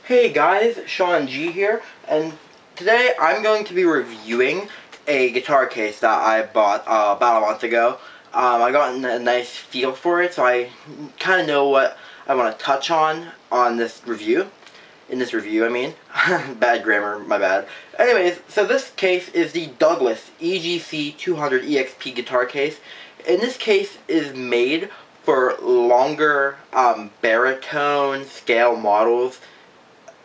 Hey guys, Shawn G here, and today I'm going to be reviewing a guitar case that I bought about a month ago. I got a nice feel for it, so I kind of know what I want to touch on this review. In this review, I mean. Bad grammar, my bad. Anyways, so this case is the Douglas EGC-200 EXP guitar case. And this case is made for longer baritone scale models,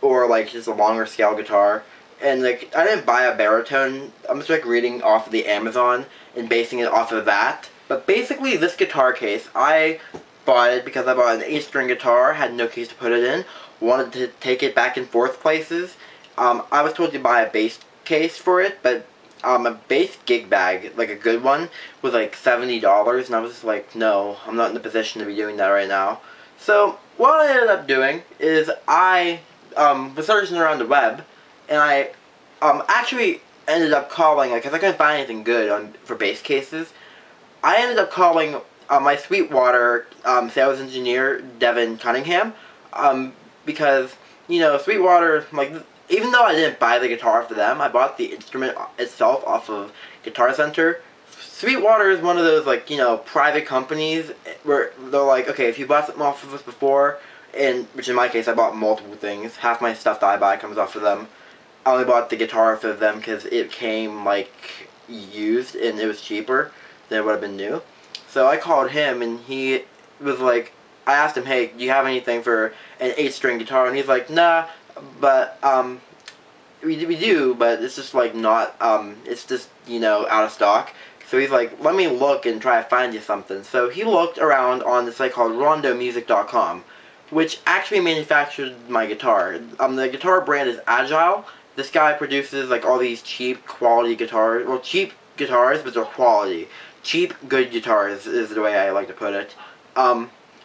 or like just a longer scale guitar. And like, I didn't buy a baritone. I'm just like reading off of the Amazon and basing it off of that. But basically, this guitar case, I bought it because I bought an 8-string guitar, had no case to put it in, wanted to take it back and forth places. I was told to buy a bass case for it, but a bass gig bag, like a good one, was like $70, and I was just like, no, I'm not in the position to be doing that right now. So what I ended up doing is I was searching around the web, and I actually ended up calling, like, because I couldn't find anything good for bass cases. I ended up calling my Sweetwater sales engineer, Devin Cunningham, because, you know, Sweetwater, like, even though I didn't buy the guitar for them, I bought the instrument itself off of Guitar Center. Sweetwater is one of those, like, you know, private companies where they're like, okay, if you bought something off of us before, and which in my case, I bought multiple things. Half my stuff that I buy comes off of them. I only bought the guitar for them because it came, like, used, and it was cheaper than it would have been new. So I called him, and he was like, I asked him, hey, do you have anything for an 8-string guitar? And he's like, nah, but, we do, but it's just, like, not, it's just, you know, out of stock. So he's like, let me look and try to find you something. So he looked around on this site called RondoMusic.com, which actually manufactured my guitar. The guitar brand is Agile. This guy produces, like, all these cheap, quality guitars. Well, cheap guitars, but they're quality. Cheap, good guitars is the way I like to put it.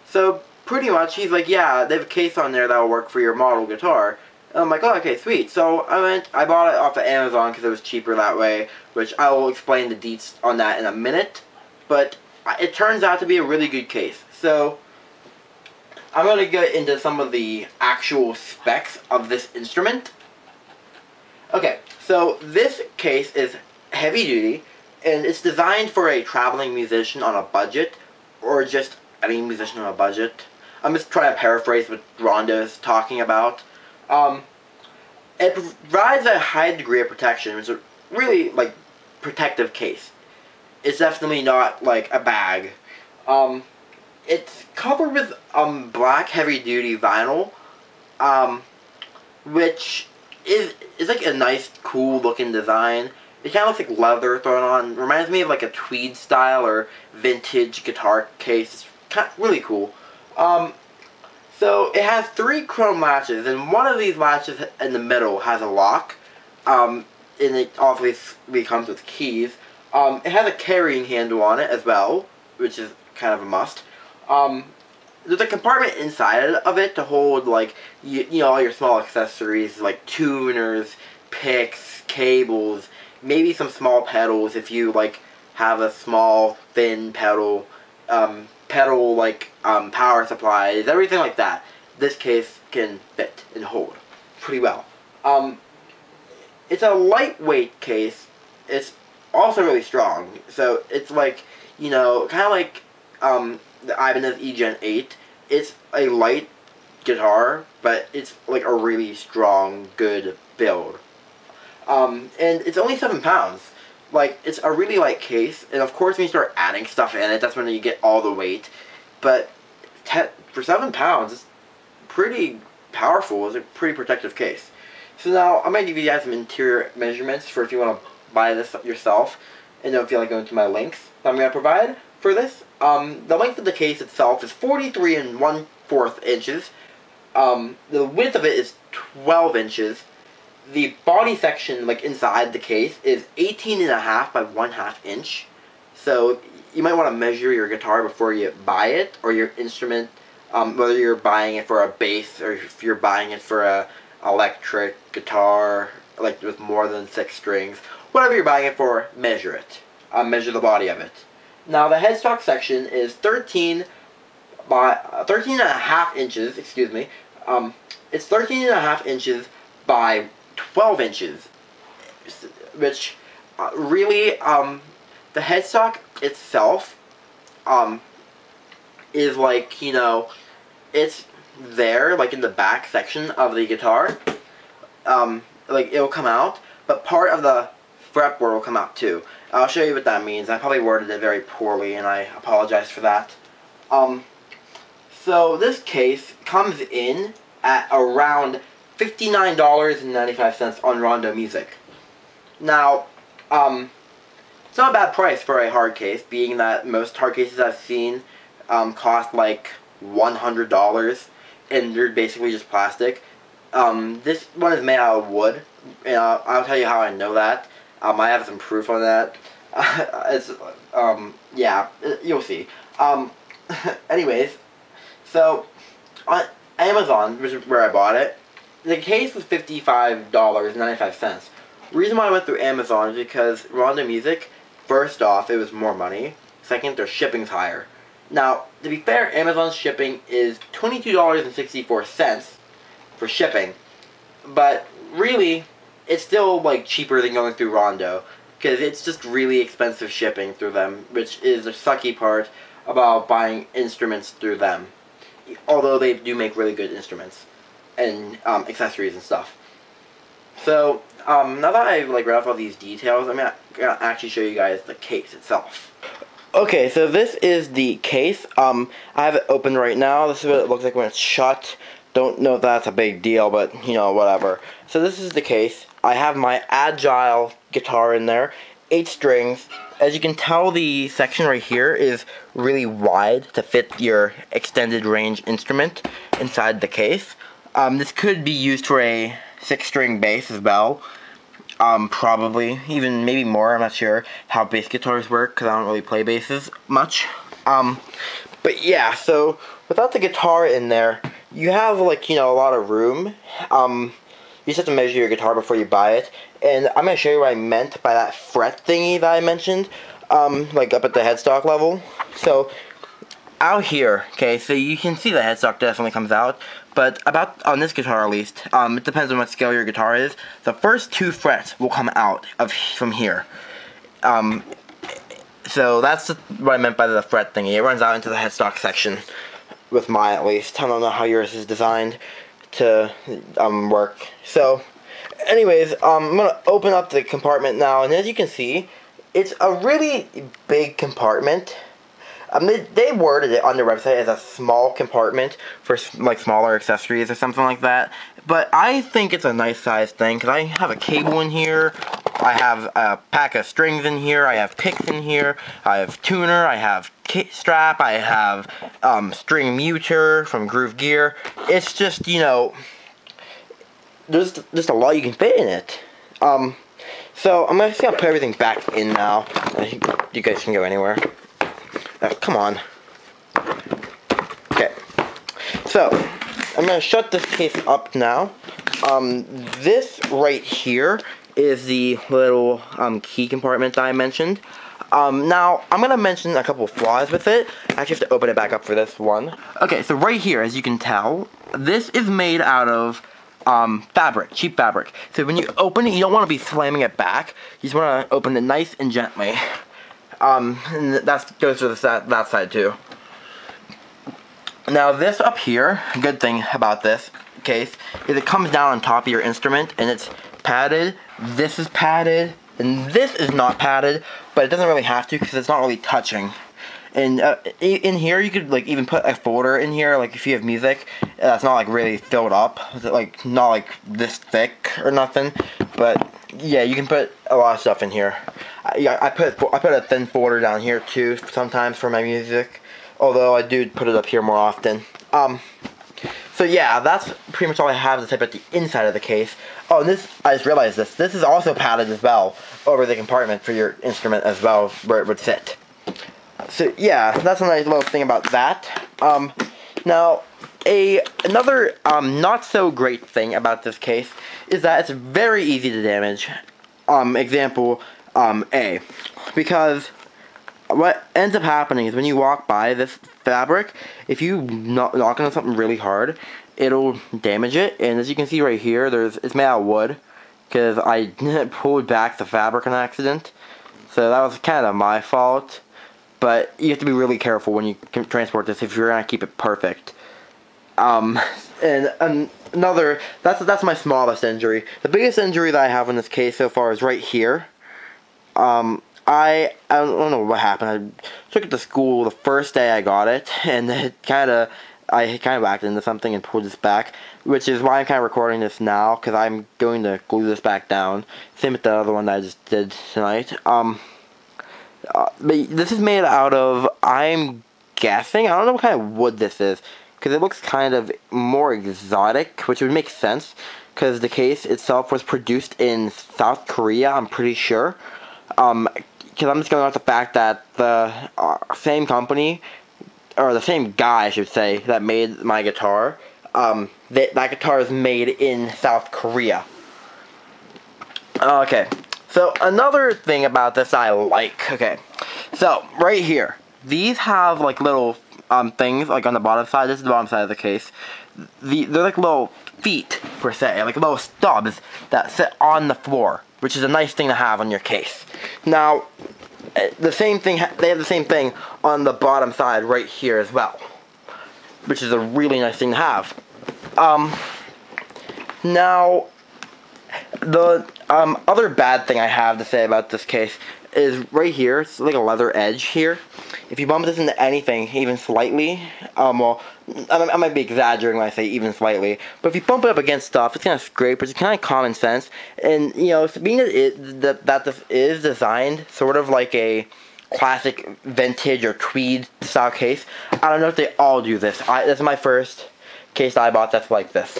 So, pretty much, he's like, yeah, they have a case on there that will work for your model guitar. And I'm like, oh, okay, sweet. So, I bought it off of Amazon because it was cheaper that way, which I will explain the deets on that in a minute. But it turns out to be a really good case. So, I'm going to get into some of the actual specs of this instrument. Okay, so this case is heavy duty, and it's designed for a traveling musician on a budget, or just any musician on a budget. I'm just trying to paraphrase what Rondo is talking about. It provides a high degree of protection. It's a really, like, protective case. It's definitely not, like, a bag. It's covered with black heavy-duty vinyl, which is like a nice, cool-looking design. It kind of looks like leather thrown on. Reminds me of like a tweed style or vintage guitar case. It's kind of really cool. So it has 3 chrome latches, and one of these latches in the middle has a lock. And it obviously comes with keys. It has a carrying handle on it as well, which is kind of a must. There's a compartment inside of it to hold, like, you know, all your small accessories, like tuners, picks, cables, maybe some small pedals if you, like, have a small, thin pedal, power supplies, everything like that. This case can fit and hold pretty well. It's a lightweight case. It's also really strong. So it's like, you know, kind of like, the Ibanez E-Gen 8. It's a light guitar, but it's like a really strong, good build. And it's only 7 pounds. Like, it's a really light case, and of course when you start adding stuff in it, that's when you get all the weight. But for 7 pounds, it's pretty powerful. It's a pretty protective case. So now, I'm going to give you guys some interior measurements for if you want to buy this yourself, and don't feel like going to my links that I'm going to provide for this. The length of the case itself is 43 1/4 inches. The width of it is 12 inches. The body section, like inside the case, is 18.5 by 1/2 inch. So you might want to measure your guitar before you buy it, or your instrument, whether you're buying it for a bass or if you're buying it for a electric guitar, like with more than 6 strings. Whatever you're buying it for, measure it. Measure the body of it. Now the headstock section is 13.5 inches, excuse me, It's 13.5 inches by 12 inches, which really, the headstock itself, is like, you know, it's there, like in the back section of the guitar, like it'll come out, but part of the fretboard will come out too. I'll show you what that means. I probably worded it very poorly, and I apologize for that. So this case comes in at around $59.95 on Rondo Music. Now, it's not a bad price for a hard case, being that most hard cases I've seen cost like $100, and they're basically just plastic. This one is made out of wood, and I'll tell you how I know that. I have some proof on that. Yeah, you'll see. Anyways, so on Amazon, which is where I bought it, the case was $55.95. The reason why I went through Amazon is because Rondo Music, first off, it was more money. Second, their shipping's higher. Now, to be fair, Amazon's shipping is $22.64 for shipping, but really, it's still like cheaper than going through Rondo, because it's just really expensive shipping through them, which is the sucky part about buying instruments through them. Although they do make really good instruments and accessories and stuff. So now that I've like read off all these details, I'm gonna actually show you guys the case itself. Okay, so this is the case. I have it open right now. This is what it looks like when it's shut. Don't know if that's a big deal, but you know, whatever. So this is the case. I have my Agile guitar in there, 8 strings. As you can tell, the section right here is really wide to fit your extended range instrument inside the case. This could be used for a 6-string bass as well. Probably, even maybe more. I'm not sure how bass guitars work because I don't really play basses much. But yeah, so without the guitar in there, you have like, you know, a lot of room. You just have to measure your guitar before you buy it. And I'm going to show you what I meant by that fret thingy that I mentioned, like up at the headstock level. So out here, okay, so you can see the headstock definitely comes out, but about on this guitar at least, it depends on what scale your guitar is. The first 2 frets will come out from here. So that's what I meant by the fret thingy. It runs out into the headstock section, with mine at least. I don't know how yours is designed to work. So anyways, I'm gonna open up the compartment now, and as you can see, it's a really big compartment. They worded it on their website as a small compartment for like smaller accessories or something like that, but I think it's a nice size thing because I have a cable in here, I have a pack of strings in here, I have picks in here, I have tuner, I have strap, I have string muter from Groove Gear. It's just, you know, there's just a lot you can fit in it. So I'm just gonna put everything back in now. You guys can go anywhere. Come on. Okay. So I'm gonna shut this case up now. This right here is the little key compartment that I mentioned. Now I'm gonna mention a couple flaws with it. I actually have to open it back up for this one. Okay, so right here, as you can tell, this is made out of fabric, cheap fabric. So when you open it, you don't want to be slamming it back. You just want to open it nice and gently. And that goes to that side too. Now this up here, a good thing about this case is it comes down on top of your instrument and it's padded. This is padded and this is not padded, but it doesn't really have to because it's not really touching. And in here you could like even put a folder in here, like if you have music that's not like really filled up, like not like this thick or nothing, but yeah, you can put a lot of stuff in here. I put a thin folder down here too sometimes for my music, although I do put it up here more often. So yeah, that's pretty much all I have to type at the inside of the case. Oh, and this, I just realized this is also padded as well over the compartment for your instrument as well, where it would sit. So yeah, that's a nice little thing about that. Now, another not so great thing about this case is that it's very easy to damage. Example A, because what ends up happening is when you walk by this fabric, if you knock on something really hard, it'll damage it. And as you can see right here, it's made out of wood, because I pulled back the fabric on accident. So that was kind of my fault. But you have to be really careful when you transport this if you're gonna keep it perfect. And another, that's my smallest injury. The biggest injury that I have in this case so far is right here. I don't know what happened. I took it to school the first day I got it, and I kind of whacked into something and pulled this back, which is why I'm kind of recording this now, because I'm going to glue this back down. Same with the other one that I just did tonight. But this is made out of, I'm guessing, I don't know what kind of wood this is, because it looks kind of more exotic, which would make sense, because the case itself was produced in South Korea, I'm pretty sure. Because I'm just going off the fact that the same company, or the same guy, I should say, that made my guitar, that guitar is made in South Korea. Okay. So, another thing about this I like, okay, so, right here, these have, like, little, things, like, on the bottom side. This is the bottom side of the case. They're like little feet, per se, like little stubs that sit on the floor, which is a nice thing to have on your case. Now, the same thing, they have the same thing on the bottom side right here as well, which is a really nice thing to have. Now, the other bad thing I have to say about this case is right here. It's like a leather edge here. If you bump this into anything, even slightly, well, I might be exaggerating when I say even slightly, but if you bump it up against stuff, it's gonna scrape, which is kind of common sense. And you know, being that this is designed sort of like a classic vintage or tweed style case, I don't know if they all do this. This is my first case that I bought that's like this.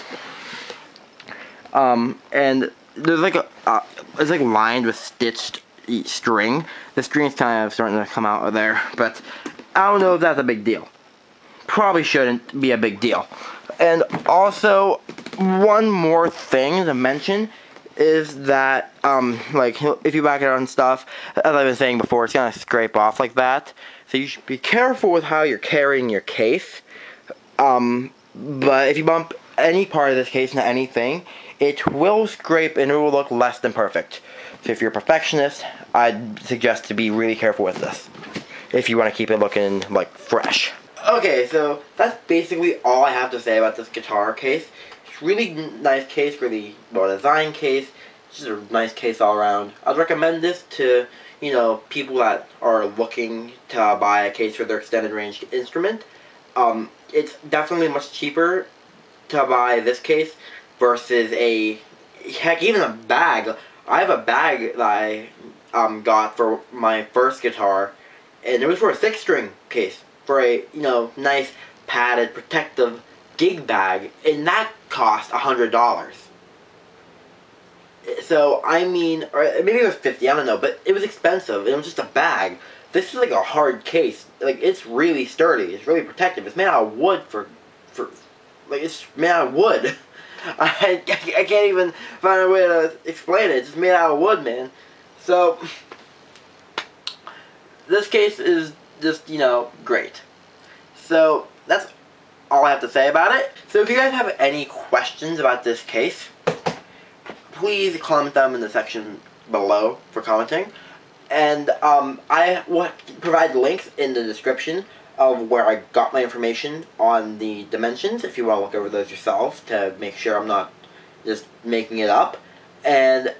And there's like it's like lined with stitched string. The string's kind of starting to come out of there, but I don't know if that's a big deal. Probably shouldn't be a big deal. And also, one more thing to mention is that, like, if you back it on stuff, as I've been saying before, it's gonna scrape off like that. So you should be careful with how you're carrying your case. But if you bump any part of this case into anything, it will scrape and it will look less than perfect. So if you're a perfectionist, I'd suggest to be really careful with this, if you want to keep it looking, like, fresh. Okay, so that's basically all I have to say about this guitar case. It's really nice case, really well designed case. It's just a nice case all around. I'd recommend this to, you know, people that are looking to buy a case for their extended range instrument. It's definitely much cheaper to buy this case versus heck, even a bag. I have a bag that I got for my first guitar, and it was for a 6-string case, for a, you know, nice padded protective gig bag, and that cost $100. So I mean, or maybe it was 50, I don't know, but it was expensive. It was just a bag. This is like a hard case. Like, it's really sturdy. It's really protective. It's made out of wood like, it's made out of wood. I can't even find a way to explain it. It's just made out of wood, man. So, this case is just, you know, great. So, that's all I have to say about it. So, if you guys have any questions about this case, please comment them in the section below for commenting. And I will provide links in the description of where I got my information on the dimensions, if you want to look over those yourself to make sure I'm not just making it up. And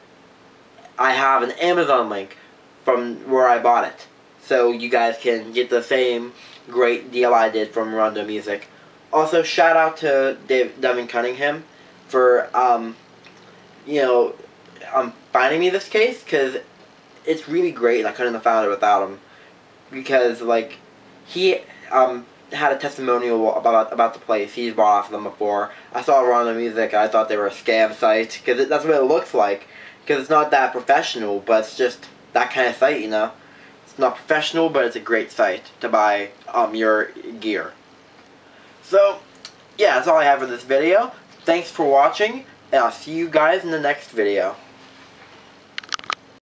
I have an Amazon link from where I bought it, so you guys can get the same great deal I did from Rondo Music. Also, shout out to Devin Cunningham for you know, finding me this case, because it's really great, and I couldn't have found it without him. Because, like, he had a testimonial about the place. He's bought off of them before. I saw Rondo Music, and I thought they were a scam site, because that's what it looks like. Because it's not that professional, but it's just that kind of site, you know. It's not professional, but it's a great site to buy your gear. So, yeah, that's all I have for this video. Thanks for watching, and I'll see you guys in the next video.